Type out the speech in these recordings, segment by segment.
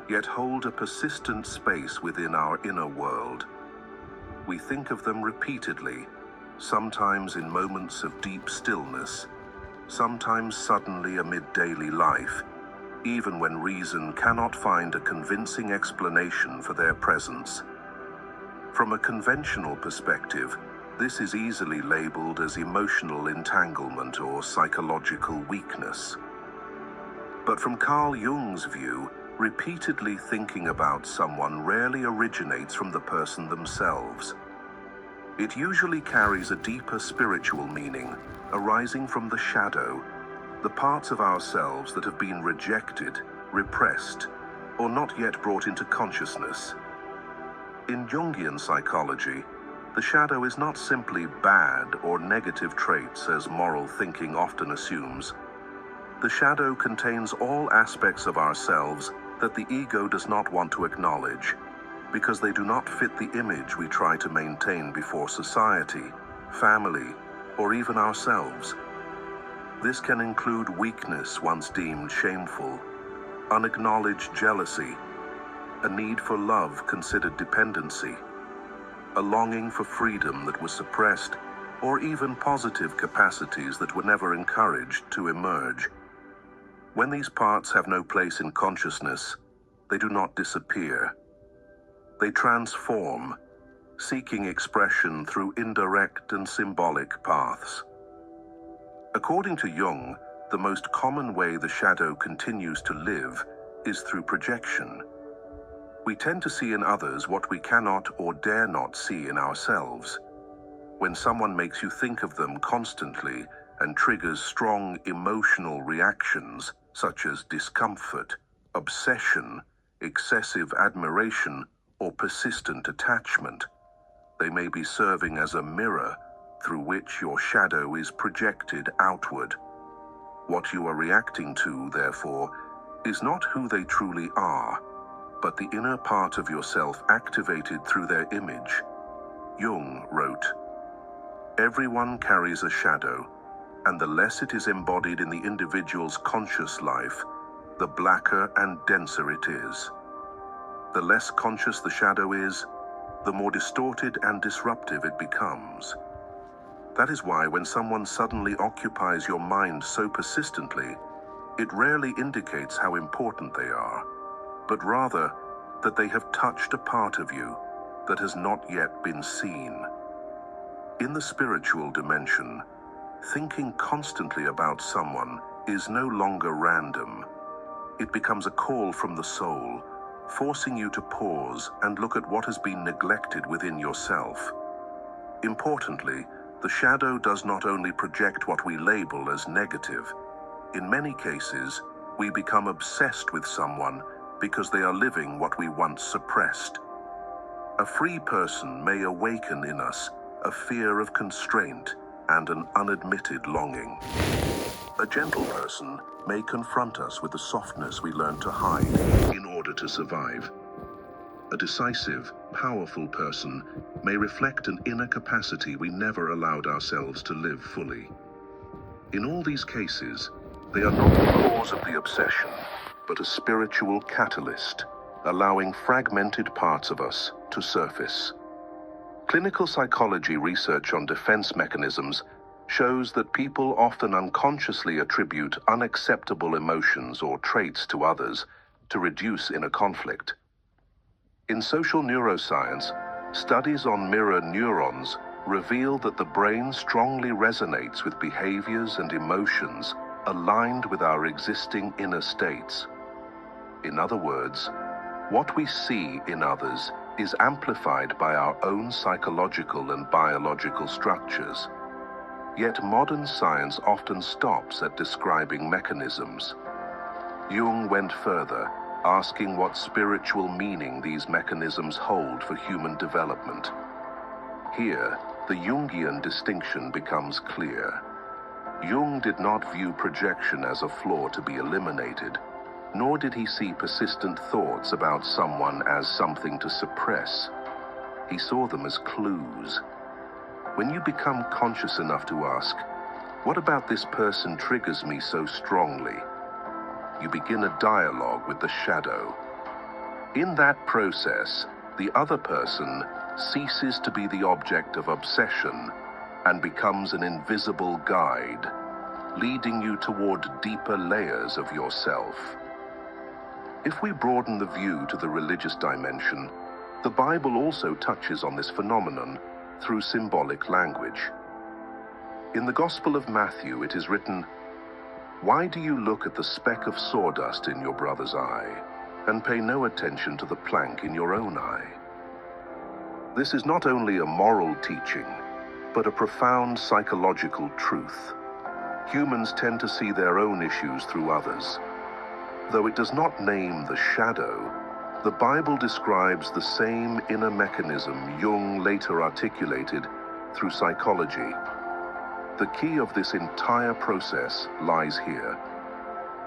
yet hold a persistent space within our inner world. We think of them repeatedly, sometimes in moments of deep stillness, sometimes suddenly amid daily life, even when reason cannot find a convincing explanation for their presence. From a conventional perspective, this is easily labeled as emotional entanglement or psychological weakness. But from Carl Jung's view, repeatedly thinking about someone rarely originates from the person themselves. It usually carries a deeper spiritual meaning, arising from the shadow, the parts of ourselves that have been rejected, repressed, or not yet brought into consciousness. In Jungian psychology, the shadow is not simply bad or negative traits as moral thinking often assumes. The shadow contains all aspects of ourselves that the ego does not want to acknowledge, because they do not fit the image we try to maintain before society, family, or even ourselves. This can include weakness once deemed shameful, unacknowledged jealousy, a need for love considered dependency, a longing for freedom that was suppressed, or even positive capacities that were never encouraged to emerge. When these parts have no place in consciousness, they do not disappear. They transform, seeking expression through indirect and symbolic paths. According to Jung, the most common way the shadow continues to live is through projection. We tend to see in others what we cannot or dare not see in ourselves. When someone makes you think of them constantly and triggers strong emotional reactions such as discomfort, obsession, excessive admiration, or persistent attachment, they may be serving as a mirror through which your shadow is projected outward. What you are reacting to, therefore, is not who they truly are, but the inner part of yourself activated through their image. Jung wrote, "Everyone carries a shadow, and the less it is embodied in the individual's conscious life, the blacker and denser it is. The less conscious the shadow is, the more distorted and disruptive it becomes. That is why when someone suddenly occupies your mind so persistently, it rarely indicates how important they are, but rather that they have touched a part of you that has not yet been seen." In the spiritual dimension, thinking constantly about someone is no longer random. It becomes a call from the soul, forcing you to pause and look at what has been neglected within yourself. Importantly, the shadow does not only project what we label as negative. In many cases, we become obsessed with someone because they are living what we once suppressed. A free person may awaken in us a fear of constraint and an unadmitted longing. A gentle person may confront us with the softness we learned to hide in order to survive. A decisive, powerful person may reflect an inner capacity we never allowed ourselves to live fully. In all these cases, they are not the cause of the obsession, but a spiritual catalyst, allowing fragmented parts of us to surface. Clinical psychology research on defense mechanisms shows that people often unconsciously attribute unacceptable emotions or traits to others to reduce inner conflict. In social neuroscience, studies on mirror neurons reveal that the brain strongly resonates with behaviors and emotions aligned with our existing inner states. In other words, what we see in others is amplified by our own psychological and biological structures. Yet modern science often stops at describing mechanisms. Jung went further, asking what spiritual meaning these mechanisms hold for human development. Here, the Jungian distinction becomes clear. Jung did not view projection as a flaw to be eliminated, nor did he see persistent thoughts about someone as something to suppress. He saw them as clues. When you become conscious enough to ask, "What about this person triggers me so strongly?" you begin a dialogue with the shadow. In that process, the other person ceases to be the object of obsession and becomes an invisible guide, leading you toward deeper layers of yourself. If we broaden the view to the religious dimension, the Bible also touches on this phenomenon through symbolic language. In the Gospel of Matthew, it is written, "Why do you look at the speck of sawdust in your brother's eye, and pay no attention to the plank in your own eye?" This is not only a moral teaching, but a profound psychological truth. Humans tend to see their own issues through others. Though it does not name the shadow, the Bible describes the same inner mechanism Jung later articulated through psychology. The key of this entire process lies here.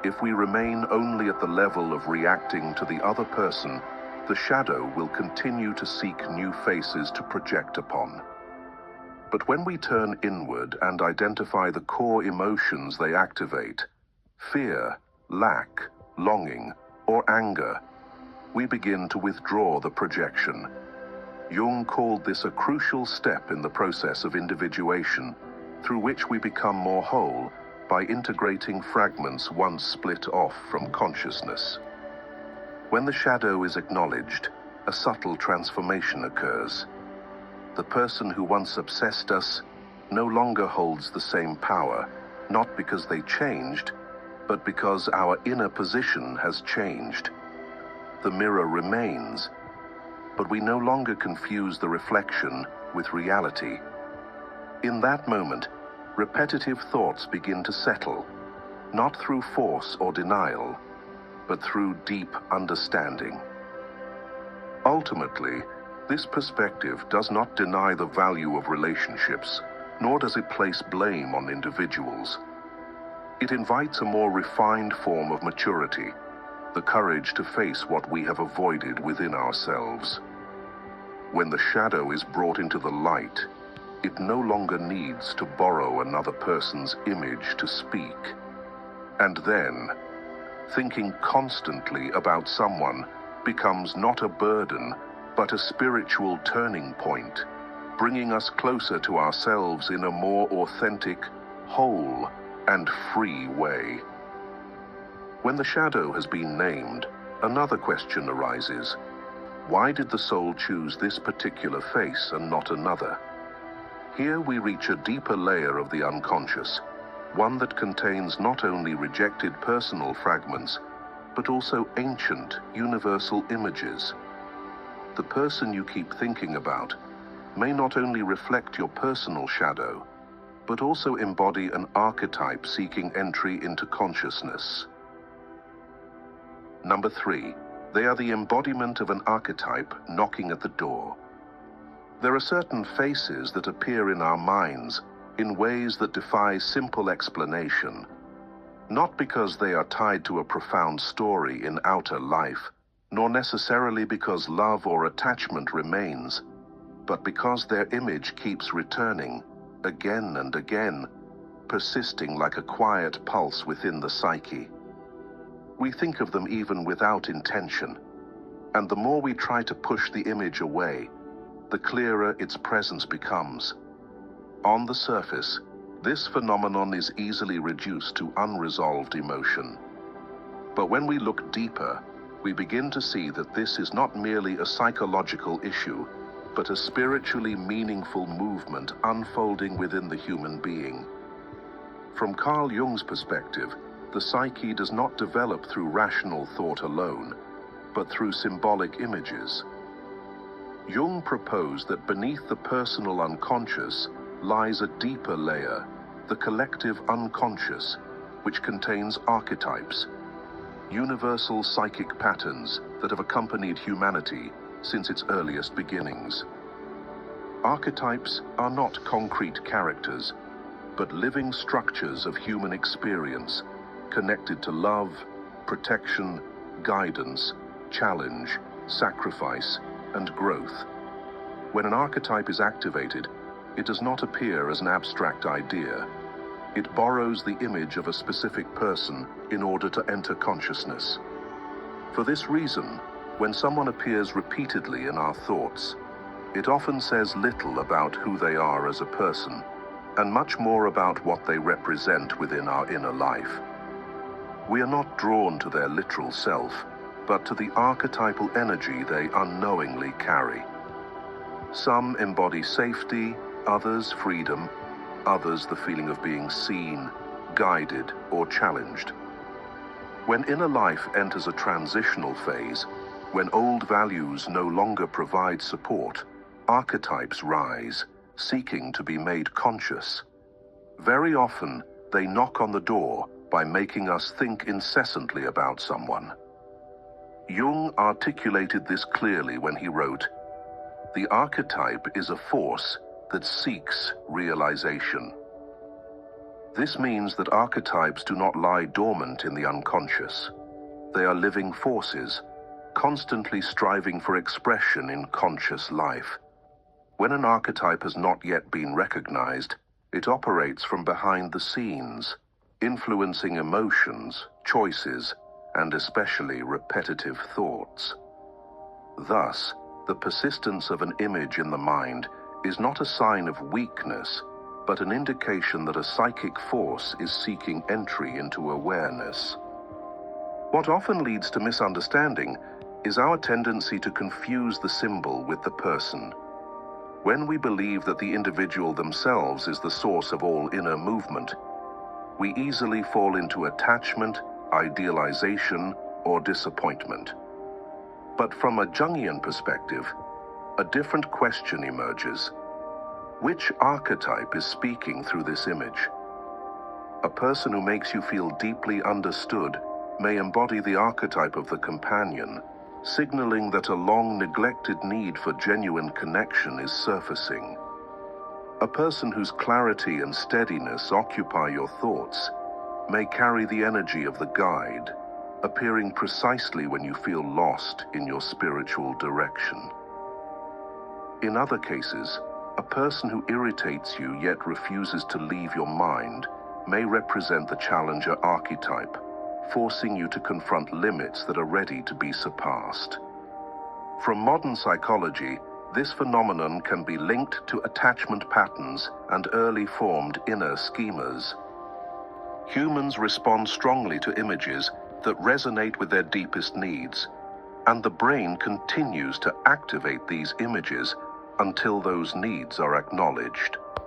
If we remain only at the level of reacting to the other person, the shadow will continue to seek new faces to project upon. But when we turn inward and identify the core emotions they activate, fear, lack, longing, or anger, we begin to withdraw the projection. Jung called this a crucial step in the process of individuation, through which we become more whole by integrating fragments once split off from consciousness. When the shadow is acknowledged, a subtle transformation occurs. The person who once obsessed us no longer holds the same power, not because they changed, but because our inner position has changed. The mirror remains, but we no longer confuse the reflection with reality. In that moment, repetitive thoughts begin to settle, not through force or denial, but through deep understanding. Ultimately, this perspective does not deny the value of relationships, nor does it place blame on individuals. It invites a more refined form of maturity, the courage to face what we have avoided within ourselves. When the shadow is brought into the light, it no longer needs to borrow another person's image to speak. And then, thinking constantly about someone becomes not a burden, but a spiritual turning point, bringing us closer to ourselves in a more authentic, whole, and free way. When the shadow has been named, another question arises. Why did the soul choose this particular face and not another? Here we reach a deeper layer of the unconscious, one that contains not only rejected personal fragments, but also ancient, universal images. The person you keep thinking about may not only reflect your personal shadow, but also embody an archetype seeking entry into consciousness. Number 3, they are the embodiment of an archetype knocking at the door. There are certain faces that appear in our minds in ways that defy simple explanation, not because they are tied to a profound story in outer life, nor necessarily because love or attachment remains, but because their image keeps returning, again and again, persisting like a quiet pulse within the psyche. We think of them even without intention, and the more we try to push the image away, the clearer its presence becomes. On the surface, this phenomenon is easily reduced to unresolved emotion. But when we look deeper, we begin to see that this is not merely a psychological issue, but a spiritually meaningful movement unfolding within the human being. From Carl Jung's perspective, the psyche does not develop through rational thought alone, but through symbolic images. Jung proposed that beneath the personal unconscious lies a deeper layer, the collective unconscious, which contains archetypes, universal psychic patterns that have accompanied humanity since its earliest beginnings. Archetypes are not concrete characters, but living structures of human experience, connected to love, protection, guidance, challenge, sacrifice, and growth. When an archetype is activated, it does not appear as an abstract idea. It borrows the image of a specific person in order to enter consciousness. For this reason, When someone appears repeatedly in our thoughts, it often says little about who they are as a person, and much more about what they represent within our inner life. We are not drawn to their literal self, but to the archetypal energy they unknowingly carry. Some embody safety, others freedom, others the feeling of being seen, guided, or challenged. When inner life enters a transitional phase, when old values no longer provide support, archetypes rise, seeking to be made conscious. Very often, they knock on the door by making us think incessantly about someone. Jung articulated this clearly when he wrote, "The archetype is a force that seeks realization." This means that archetypes do not lie dormant in the unconscious. They are living forces, constantly striving for expression in conscious life. When an archetype has not yet been recognized, it operates from behind the scenes, influencing emotions, choices, and especially repetitive thoughts. Thus, the persistence of an image in the mind is not a sign of weakness, but an indication that a psychic force is seeking entry into awareness. What often leads to misunderstanding is our tendency to confuse the symbol with the person. When we believe that the individual themselves is the source of all inner movement, we easily fall into attachment, idealization, or disappointment. But from a Jungian perspective, a different question emerges. Which archetype is speaking through this image? A person who makes you feel deeply understood may embody the archetype of the companion, signaling that a long-neglected need for genuine connection is surfacing. A person whose clarity and steadiness occupy your thoughts may carry the energy of the guide, appearing precisely when you feel lost in your spiritual direction. In other cases, a person who irritates you yet refuses to leave your mind may represent the challenger archetype, forcing you to confront limits that are ready to be surpassed. From modern psychology, this phenomenon can be linked to attachment patterns and early formed inner schemas. Humans respond strongly to images that resonate with their deepest needs, and the brain continues to activate these images until those needs are acknowledged.